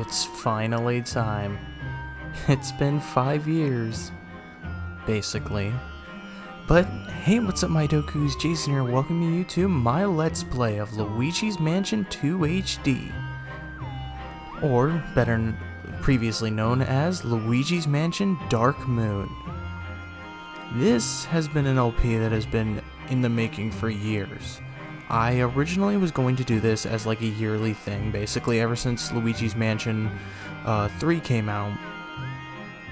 it's finally time. It's been 5 years, basically. But hey, what's up my Dokus? Jason here, welcoming you to my Let's Play of Luigi's Mansion 2 HD. Or, better previously known as Luigi's Mansion Dark Moon. This has been an LP that has been in the making for years. I originally was going to do this as like a yearly thing, basically ever since Luigi's Mansion 3 came out.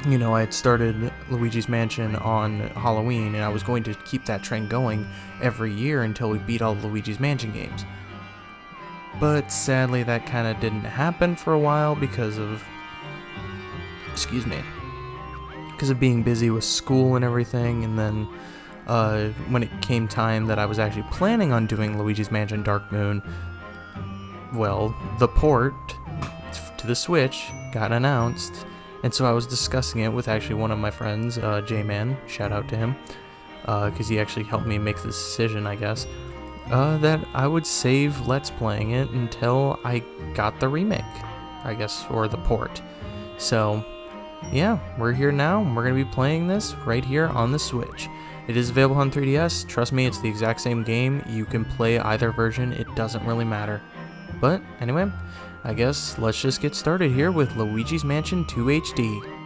You know, I had started Luigi's Mansion on Halloween, and I was going to keep that trend going every year until we beat all the Luigi's Mansion games. But sadly, that kind of didn't happen for a while because of, because of being busy with school and everything, and then when it came time that I was actually planning on doing Luigi's Mansion Dark Moon, well, the port to the Switch got announced, and so I was discussing it with actually one of my friends, J-Man, shout out to him, because he actually helped me make this decision, I guess, that I would save Let's Playing it until I got the remake, I guess, or the port. So, yeah, we're here now, and we're going to be playing this right here on the Switch. It is available on 3DS. Trust me, it's the exact same game. You can play either version. It doesn't really matter. But anyway, I guess let's just get started here with Luigi's Mansion 2 HD.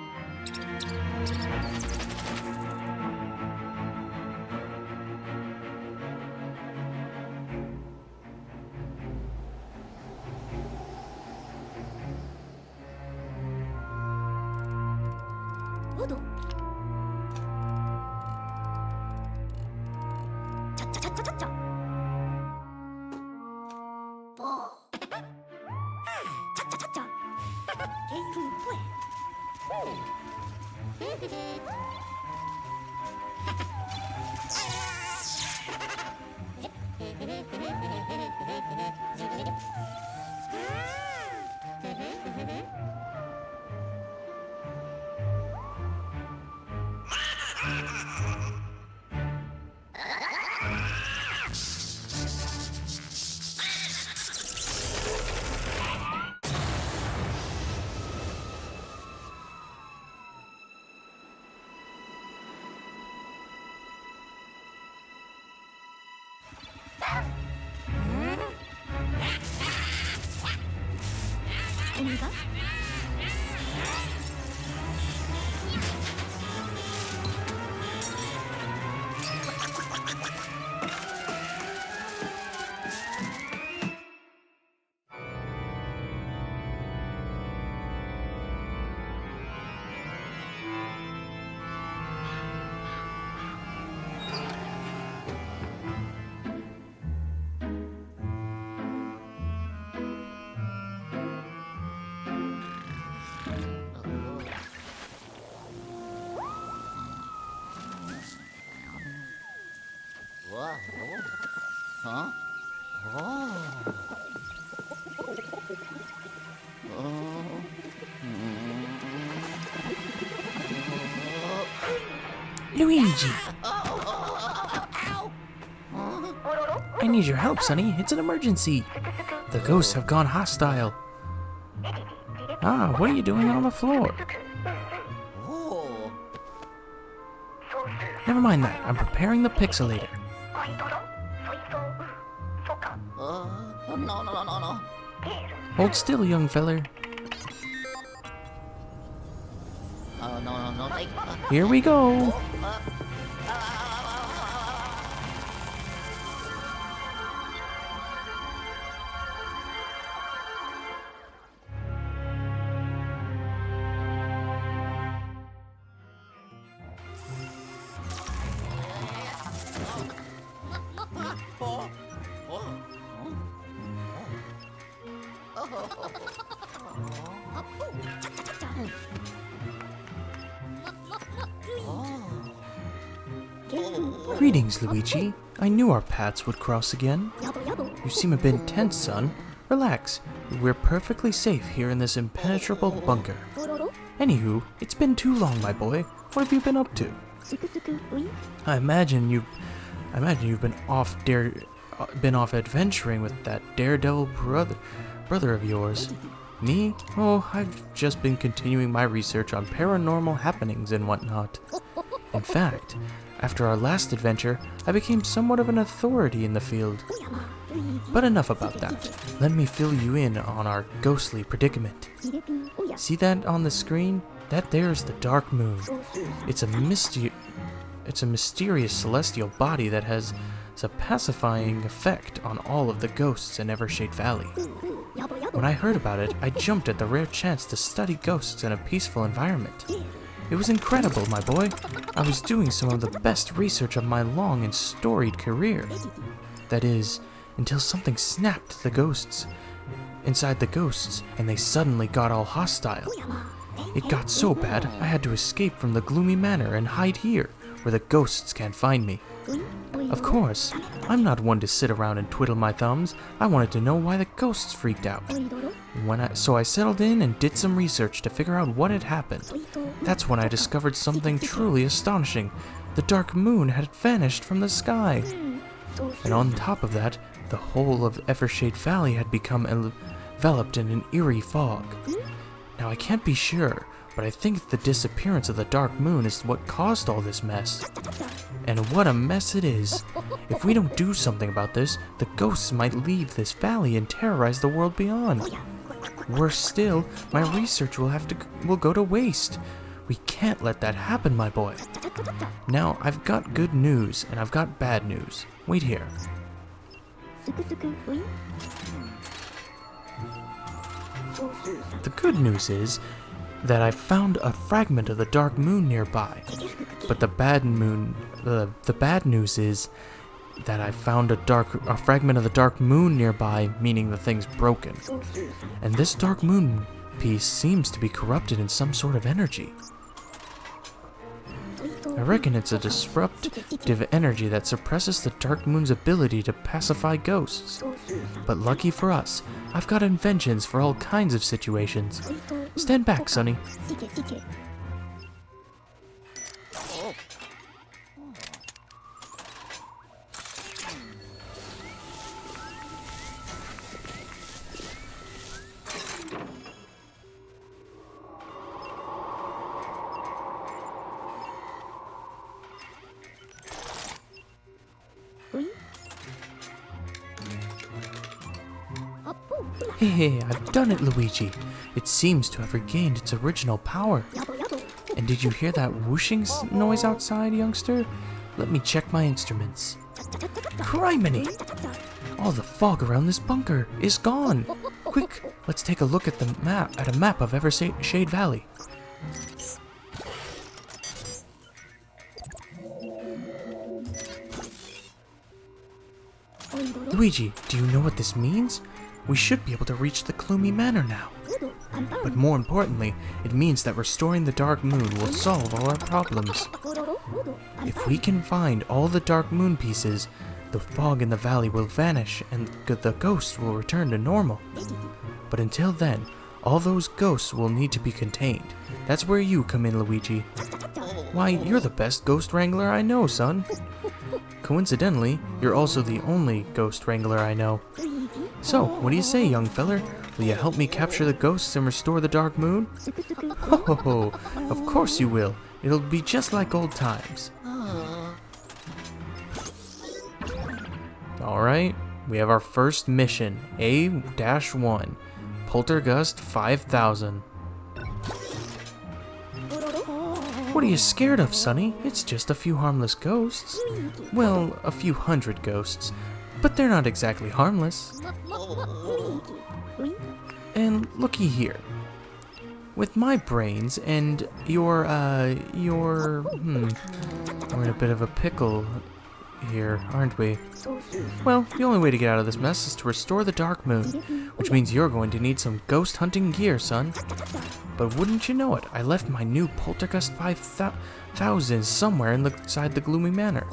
Huh? Luigi! I need your help, Sonny. It's an emergency. The ghosts have gone hostile. Ah, what are you doing on the floor? Never mind that. I'm preparing the pixelator. No. Hold still, young feller. No. Here we go. Greetings, Luigi. I knew our paths would cross again. You seem a bit tense, son. Relax. We're perfectly safe here in this impenetrable bunker. Anywho, it's been too long, my boy. What have you been up to? I imagine you've been off adventuring with that daredevil brother of yours. Me? Oh, I've just been continuing my research on paranormal happenings and whatnot. In fact, after our last adventure, I became somewhat of an authority in the field. But enough about that. Let me fill you in on our ghostly predicament. See that on the screen? That there is the Dark Moon. It's a mysterious celestial body that has a pacifying effect on all of the ghosts in Evershade Valley. When I heard about it, I jumped at the rare chance to study ghosts in a peaceful environment. It was incredible, my boy. I was doing some of the best research of my long and storied career. That is, until something snapped inside the ghosts, and they suddenly got all hostile. It got so bad, I had to escape from the gloomy manor and hide here, where the ghosts can't find me. Of course, I'm not one to sit around and twiddle my thumbs. I wanted to know why the ghosts freaked out. So I settled in and did some research to figure out what had happened. That's when I discovered something truly astonishing. The Dark Moon had vanished from the sky. And on top of that, the whole of Evershade Valley had become enveloped in an eerie fog. Now I can't be sure, but I think the disappearance of the Dark Moon is what caused all this mess. And what a mess it is. If we don't do something about this, the ghosts might leave this valley and terrorize the world beyond. Worse still, my research will go to waste. We can't let that happen, my boy. Now, I've got good news and I've got bad news. Wait here. The good news is that I found a fragment of the Dark Moon nearby. But the bad news is that I found a fragment of the Dark Moon nearby, meaning the thing's broken. And this Dark Moon piece seems to be corrupted in some sort of energy. I reckon it's a disruptive energy that suppresses the Dark Moon's ability to pacify ghosts. But lucky for us, I've got inventions for all kinds of situations. Stand back, Sonny. Hey, I've done it, Luigi. It seems to have regained its original power. And did you hear that whooshing noise outside, youngster? Let me check my instruments. Criminy! All the fog around this bunker is gone. Quick, let's take a look at a map of Evershade Valley. Luigi, do you know what this means? We should be able to reach the gloomy manor now. But more importantly, it means that restoring the Dark Moon will solve all our problems. If we can find all the Dark Moon pieces, the fog in the valley will vanish and the ghosts will return to normal. But until then, all those ghosts will need to be contained. That's where you come in, Luigi. Why, you're the best ghost wrangler I know, son. Coincidentally, you're also the only ghost wrangler I know. So, what do you say, young feller? Will you help me capture the ghosts and restore the Dark Moon? Ho ho ho! Of course you will. It'll be just like old times. Alright, we have our first mission, A-1, Poltergust 5000. What are you scared of, Sonny? It's just a few harmless ghosts. Well, a few hundred ghosts. But they're not exactly harmless. And looky here. With my brains and we're in a bit of a pickle here, aren't we? Well, the only way to get out of this mess is to restore the Dark Moon, which means you're going to need some ghost hunting gear, son. But wouldn't you know it, I left my new Poltergust 5000 somewhere inside the gloomy manor.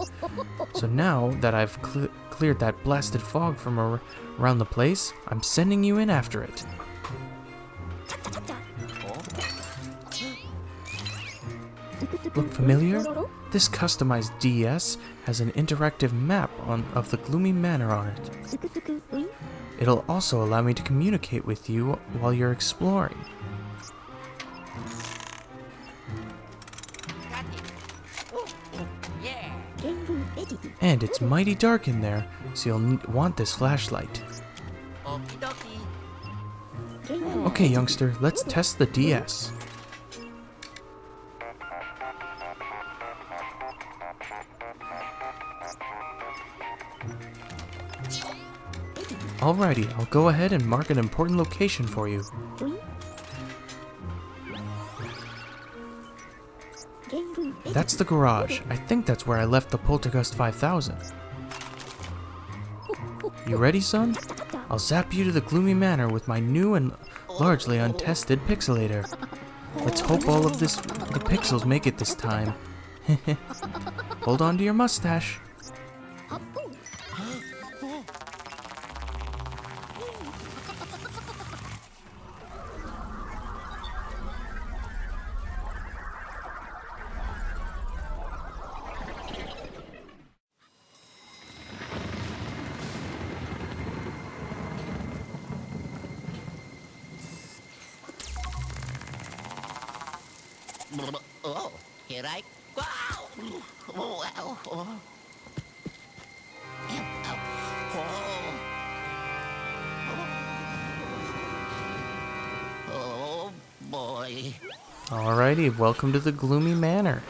So now that I've cleared that blasted fog from around the place, I'm sending you in after it. Look familiar? This customized DS has an interactive map of the gloomy manor on it. It'll also allow me to communicate with you while you're exploring. And it's mighty dark in there, so you'll want this flashlight. Okay, youngster, let's test the DS. Alrighty, I'll go ahead and mark an important location for you. That's the garage. I think that's where I left the Poltergust 5000. You ready, son? I'll zap you to the gloomy manor with my new and largely untested pixelator. Let's hope all of the pixels make it this time. Hold on to your mustache. Oh, here I go. Oh, ow, oh. Ew, ow. Oh. Oh, boy. Alrighty, welcome to the gloomy manor.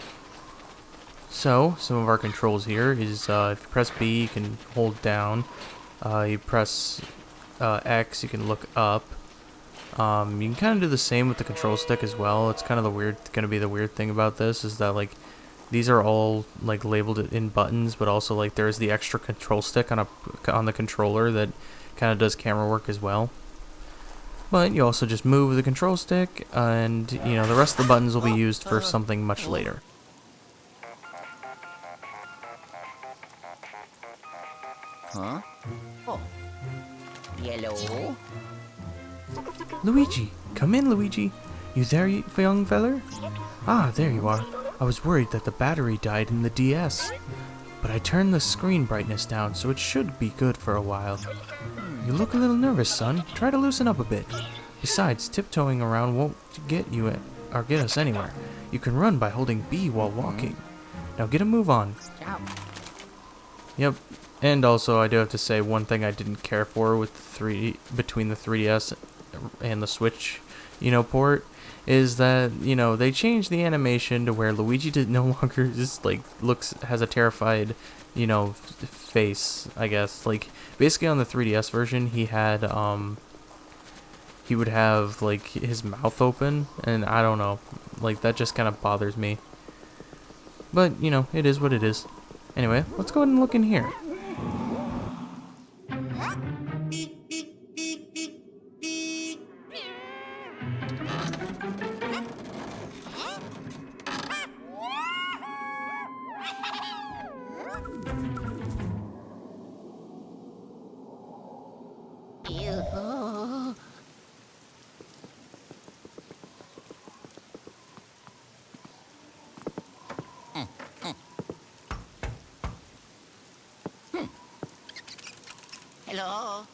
So, some of our controls here is if you press B, you can hold down. You press X, you can look up. You can kind of do the same with the control stick as well. It's kind of gonna be the weird thing about this is that like these are all like labeled in buttons, but also like there's the extra control stick on the controller that kind of does camera work as well. But you also just move the control stick, and you know the rest of the buttons will be used for something much later. Huh? Oh. Yellow. Luigi, come in, Luigi. You there, young feller? Ah, there you are. I was worried that the battery died in the DS. But I turned the screen brightness down, so it should be good for a while. You look a little nervous, son. Try to loosen up a bit. Besides, tiptoeing around won't get us anywhere. You can run by holding B while walking. Now get a move on. Yep. And also, I do have to say one thing I didn't care for with between the 3DS and the Switch, port, is that, they changed the animation to where Luigi no longer just, has a terrified, face, I guess. Like, basically on the 3DS version, he would have, his mouth open, and I don't know, that just kind of bothers me. But, it is what it is. Anyway, let's go ahead and look in here. Hello?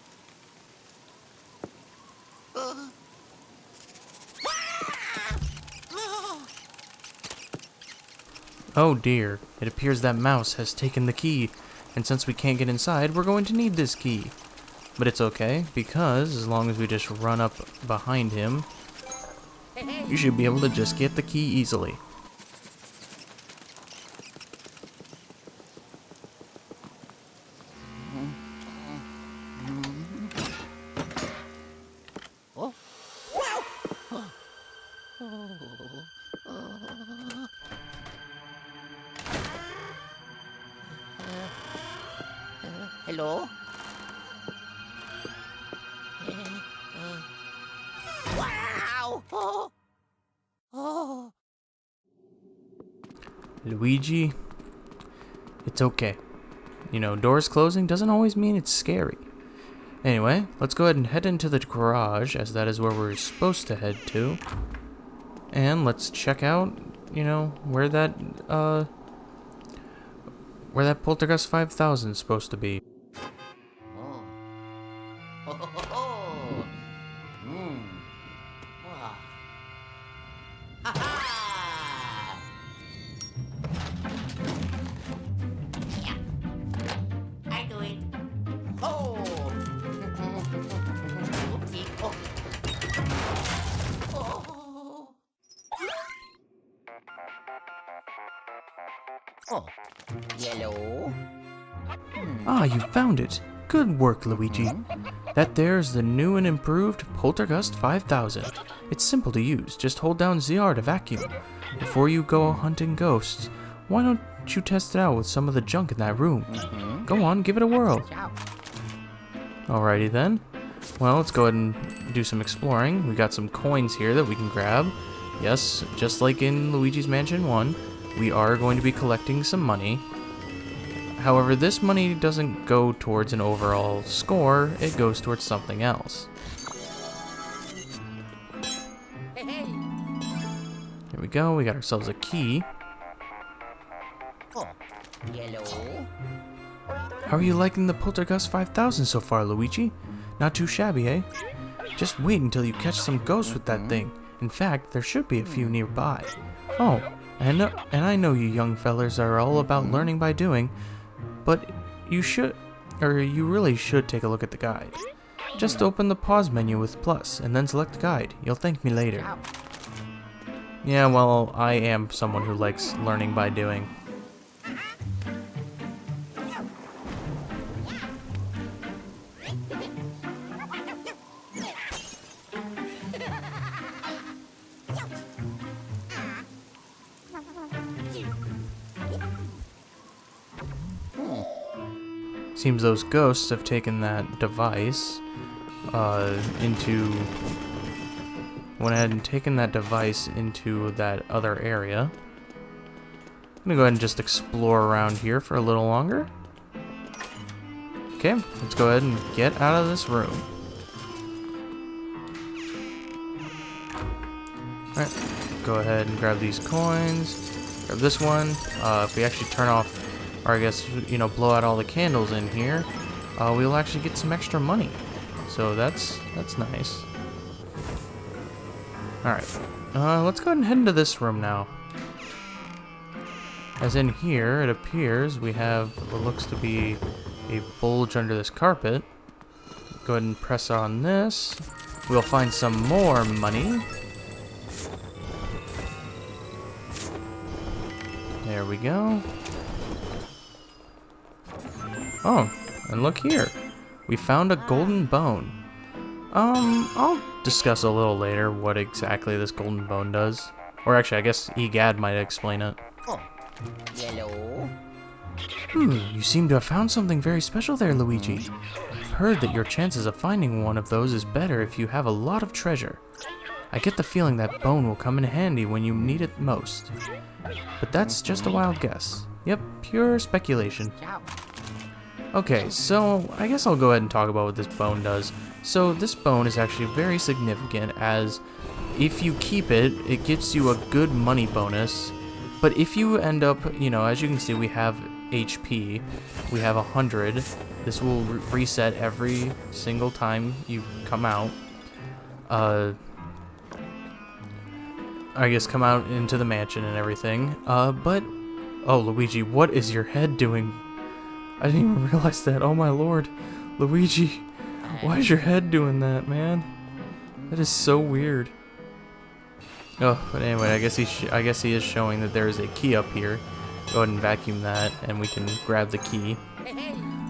Oh dear, it appears that Mouse has taken the key, and since we can't get inside, we're going to need this key. But it's okay, because as long as we just run up behind him, you should be able to just get the key easily. Hello? Wow! Oh. Luigi, it's okay. Doors closing doesn't always mean it's scary. Anyway, let's go ahead and head into the garage, as that is where we're supposed to head to. And let's check out, where that Poltergust 5000 is supposed to be. Oh. Yellow. Ah, you found it. Good work, Luigi. That there's the new and improved Poltergust 5000. It's simple to use. Just hold down ZR to vacuum. Before you go hunting ghosts, why don't you test it out with some of the junk in that room? Go on, give it a whirl. Alrighty then. Well, let's go ahead and do some exploring. We got some coins here that we can grab. Yes, just like in Luigi's Mansion 1, we are going to be collecting some money. However, this money doesn't go towards an overall score, it goes towards something else. Here we go, we got ourselves a key. Yellow. How are you liking the Poltergust 5000 so far, Luigi? Not too shabby, eh? Just wait until you catch some ghosts with that thing. In fact, there should be a few nearby. Oh, and I know you young fellers are all about learning by doing, but you really should take a look at the guide. Just open the pause menu with plus, and then select the guide. You'll thank me later. Yeah, well, I am someone who likes learning by doing. Seems those ghosts have taken that device went ahead and taken that device into that other area. I'm gonna go ahead and just explore around here for a little longer. Okay, let's go ahead and get out of this room. Alright, go ahead and grab these coins. Grab this one. If we actually turn off, or I guess, blow out all the candles in here, we'll actually get some extra money. So that's nice. Alright, let's go ahead and head into this room now. As in here, it appears we have what looks to be a bulge under this carpet. Go ahead and press on this. We'll find some more money. There we go. Oh, and look here. We found a golden bone. I'll discuss a little later what exactly this golden bone does. Or actually, I guess E.Gadd might explain it. Yellow. You seem to have found something very special there, Luigi. I've heard that your chances of finding one of those is better if you have a lot of treasure. I get the feeling that bone will come in handy when you need it most. But that's just a wild guess. Yep, pure speculation. Okay, so I guess I'll go ahead and talk about what this bone does. So this bone is actually very significant, as if you keep it, it gets you a good money bonus. But if you end up, as you can see, we have HP, we have 100. This will reset every single time you come out. I guess come out into the mansion and everything. But, oh, Luigi, what is your head doing? I didn't even realize that. Oh my lord. Luigi, why is your head doing that, man? That is so weird. Oh, but anyway, I guess he is showing that there is a key up here. Go ahead and vacuum that, and we can grab the key.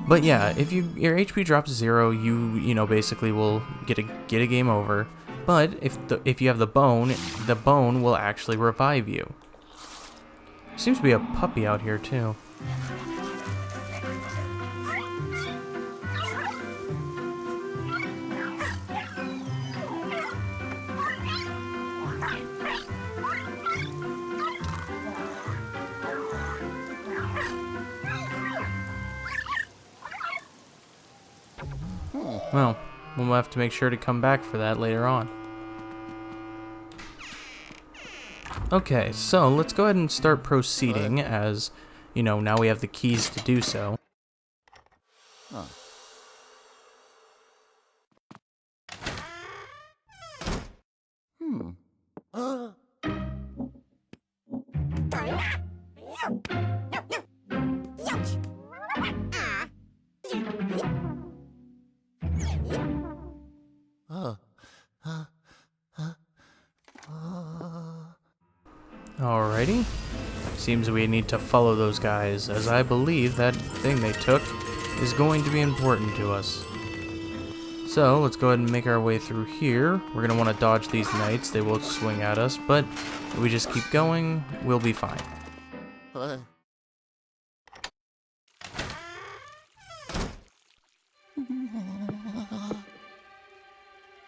But yeah, if your HP drops 0, you basically will get a game over. But if you have the bone will actually revive you. Seems to be a puppy out here too. Well, we'll have to make sure to come back for that later on. Okay, so let's go ahead and start proceeding, as, now we have the keys to do so. Alrighty. seems we need to follow those guys, as I believe that thing they took is going to be important to us. So, let's go ahead and make our way through here. We're going to want to dodge these knights. They will swing at us, but if we just keep going, we'll be fine. Ay,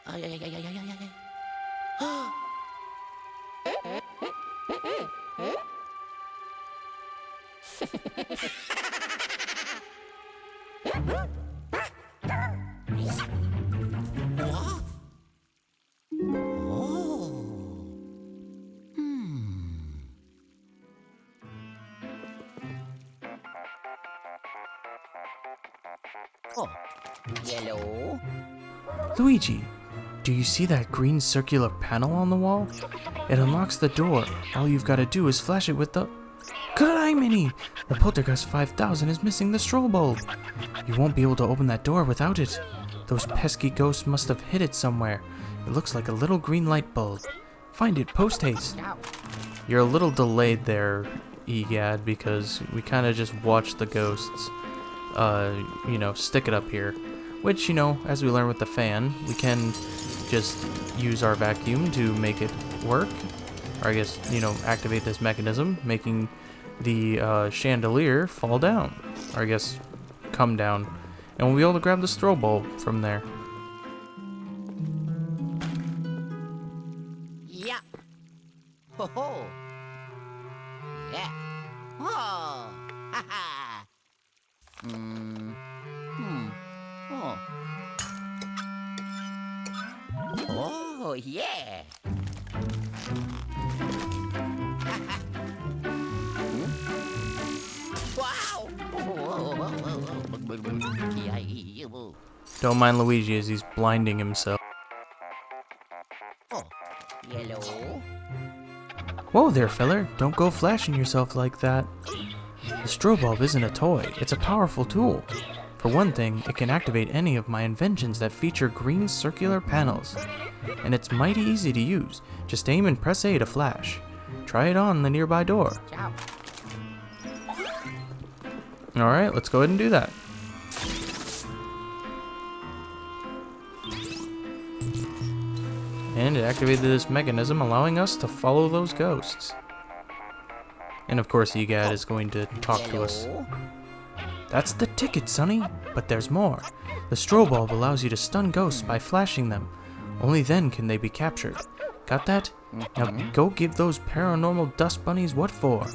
ay, ay, ay, ay, ay, ay. What? Oh. Oh. Yellow. Luigi, do you see that green circular panel on the wall? It unlocks the door. All you've got to do is flash it with the... Criminy! The Poltergust 5000 is missing the strobe bulb. You won't be able to open that door without it. Those pesky ghosts must have hid it somewhere. It looks like a little green light bulb. Find it post-haste. You're a little delayed there, E.Gadd, because we kind of just watched the ghosts, stick it up here. Which, as we learned with the fan, we can just use our vacuum to make it work. Or I guess, activate this mechanism, making the chandelier fall down. Or I guess, come down. And we'll be able to grab the strobe bulb from there. Yeah. Ho ho. Yeah. Oh. Ha ha. Oh. Oh, yeah. Wow. Don't mind Luigi as he's blinding himself. Oh, yellow. Whoa there, feller. Don't go flashing yourself like that. The strobe bulb isn't a toy. It's a powerful tool. For one thing, it can activate any of my inventions that feature green circular panels. And it's mighty easy to use. Just aim and press A to flash. Try it on the nearby door. Alright, let's go ahead and do that. And it activated this mechanism, allowing us to follow those ghosts. And of course, E.Gadd is going to talk to us. That's the ticket, Sonny. But there's more. The strobe bulb allows you to stun ghosts by flashing them. Only then can they be captured. Got that? Now go give those paranormal dust bunnies what for.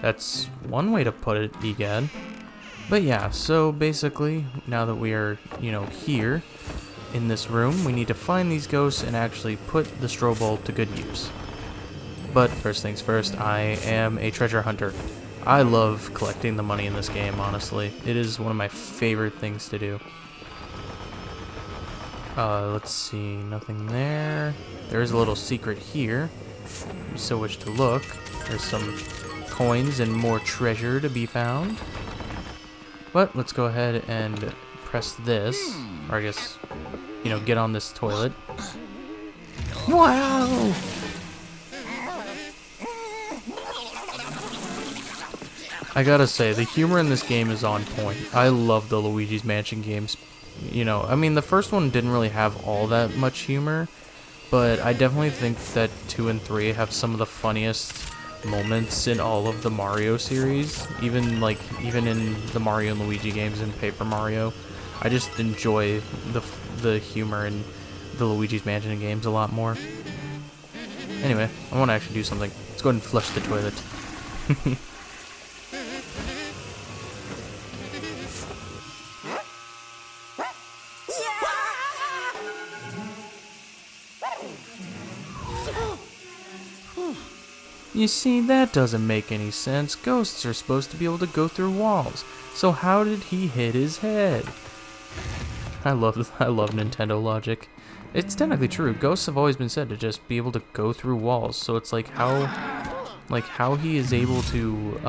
That's one way to put it, E.Gadd. But yeah, so basically, now that we are, here in this room, we need to find these ghosts and actually put the strobe bulb to good use. But first things first, I am a treasure hunter. I love collecting the money in this game, honestly. It is one of my favorite things to do. Let's see, nothing there. There is a little secret here. If you so wish to look. There's some coins and more treasure to be found. But let's go ahead and press this. Or I guess, get on this toilet. Wow! I gotta say, the humor in this game is on point. I love the Luigi's Mansion games. The first one didn't really have all that much humor, but I definitely think that 2 and 3 have some of the funniest moments in all of the Mario series. Even in the Mario and Luigi games and Paper Mario. I just enjoy the humor in the Luigi's Mansion games a lot more. Anyway, I want to actually do something. Let's go ahead and flush the toilet. You see, that doesn't make any sense. Ghosts are supposed to be able to go through walls. So how did he hit his head? I love Nintendo logic. It's technically true. Ghosts have always been said to just be able to go through walls. So it's like how he is able to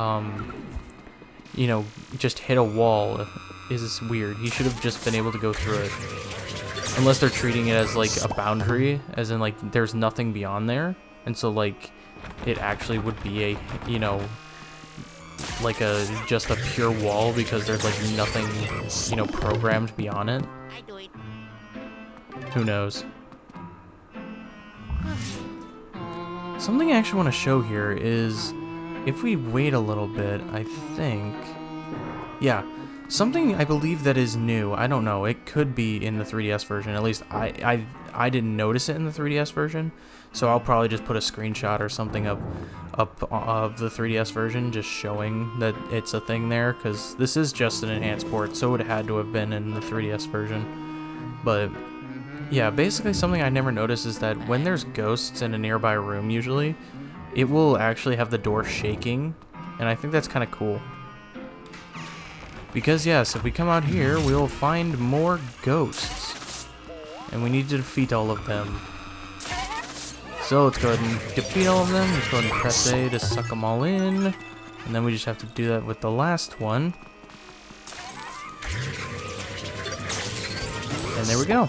just hit a wall is weird. He should have just been able to go through it. Unless they're treating it as like a boundary, as in like there's nothing beyond there. And so like it actually would be a, you know, like just a pure wall because there's like nothing, you know, programmed beyond it. I do it. Who knows? Something I actually want to show here is if we wait a little bit, I think, yeah, something I believe that is new. I don't know. It could be in the 3DS version. At least I didn't notice it in the 3DS version, so I'll probably just put a screenshot or something up of the 3DS version, just showing that it's a thing there. Because this is just an enhanced port, so it had to have been in the 3DS version. But yeah, basically something I never noticed is that when there's ghosts in a nearby room, usually it will actually have the door shaking, and I think that's kind of cool. Because yes, if we come out here, we will find more ghosts. And we need to defeat all of them. So let's go ahead and defeat all of them. Let's go ahead and press A to suck them all in. And then we just have to do that with the last one. And there we go.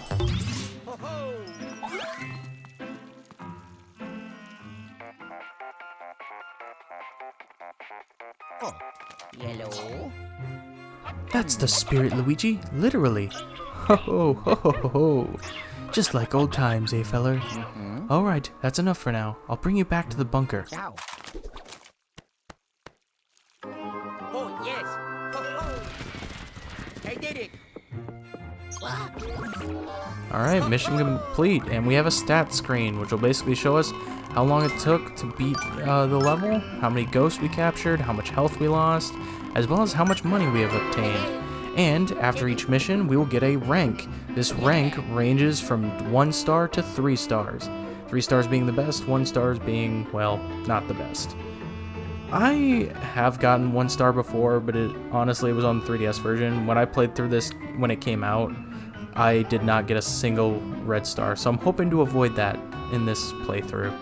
Yellow. That's the spirit, Luigi. Literally. Ho ho ho ho ho ho. Just like old times, eh, feller? Alright, that's enough for now. I'll bring you back to the bunker. Ciao. Oh, yes. Ho-ho. I did it. Alright, mission complete. And we have a stat screen, which will basically show us how long it took to beat the level, how many ghosts we captured, how much health we lost, as well as how much money we have obtained. And after each mission, we will get a rank. This rank ranges from 1 star to 3 stars. 3 stars being the best, 1 stars being, well, not the best. I have gotten 1 star before, but honestly, it was on the 3DS version. When I played through this when it came out, I did not get a single red star, so I'm hoping to avoid that in this playthrough.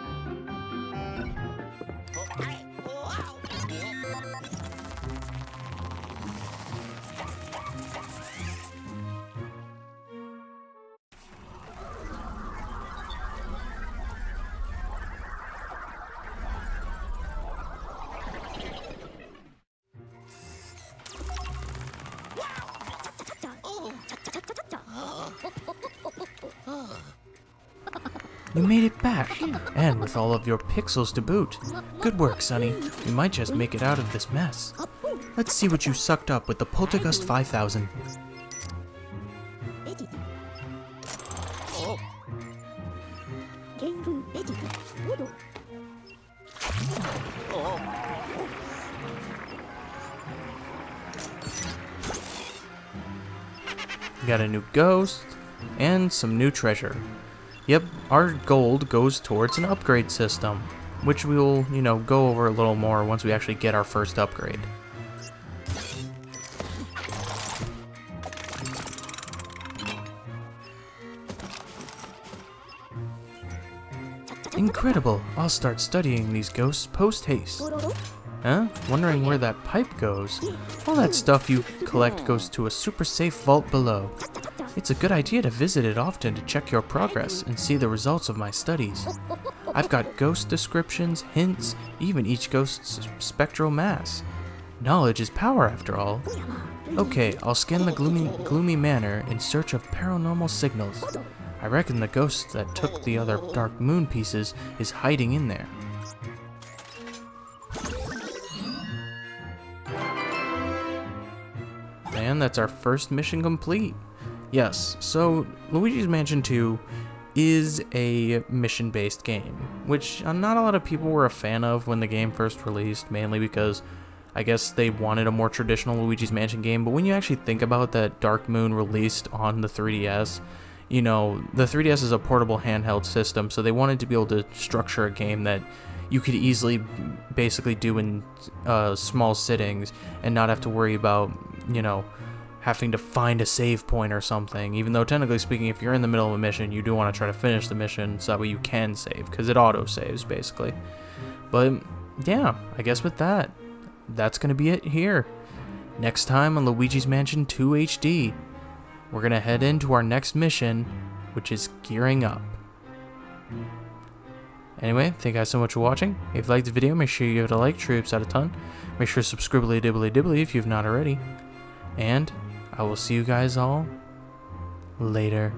You made it back, and with all of your pixels to boot. Good work, Sonny. You might just make it out of this mess. Let's see what you sucked up with the Poltergust 5000. Got a new ghost, and some new treasure. Yep, our gold goes towards an upgrade system, which we will, you know, go over a little more once we actually get our first upgrade. Incredible! I'll start studying these ghosts post-haste. Huh? Wondering where that pipe goes? All that stuff you collect goes to a super safe vault below. It's a good idea to visit it often to check your progress and see the results of my studies. I've got ghost descriptions, hints, even each ghost's spectral mass. Knowledge is power, after all. Okay, I'll scan the gloomy manor in search of paranormal signals. I reckon the ghost that took the other dark moon pieces is hiding in there. And that's our first mission complete. Yes, so Luigi's Mansion 2 is a mission-based game, which not a lot of people were a fan of when the game first released, mainly because I guess they wanted a more traditional Luigi's Mansion game. But when you actually think about that, Dark Moon released on the 3DS, you know, the 3DS is a portable handheld system, so they wanted to be able to structure a game that you could easily basically do in small sittings and not have to worry about, you know, having to find a save point or something. Even though technically speaking, if you're in the middle of a mission, you do want to try to finish the mission so that way you can save, because it auto saves basically. But yeah, I guess with that, that's gonna be it here. Next time on Luigi's Mansion 2 HD, we're gonna head into our next mission, which is gearing up. Anyway, thank you guys so much for watching. If you liked the video, make sure you give it a like, troops out a ton. Make sure to subscribe dibbly if you've not already. And I will see you guys all later.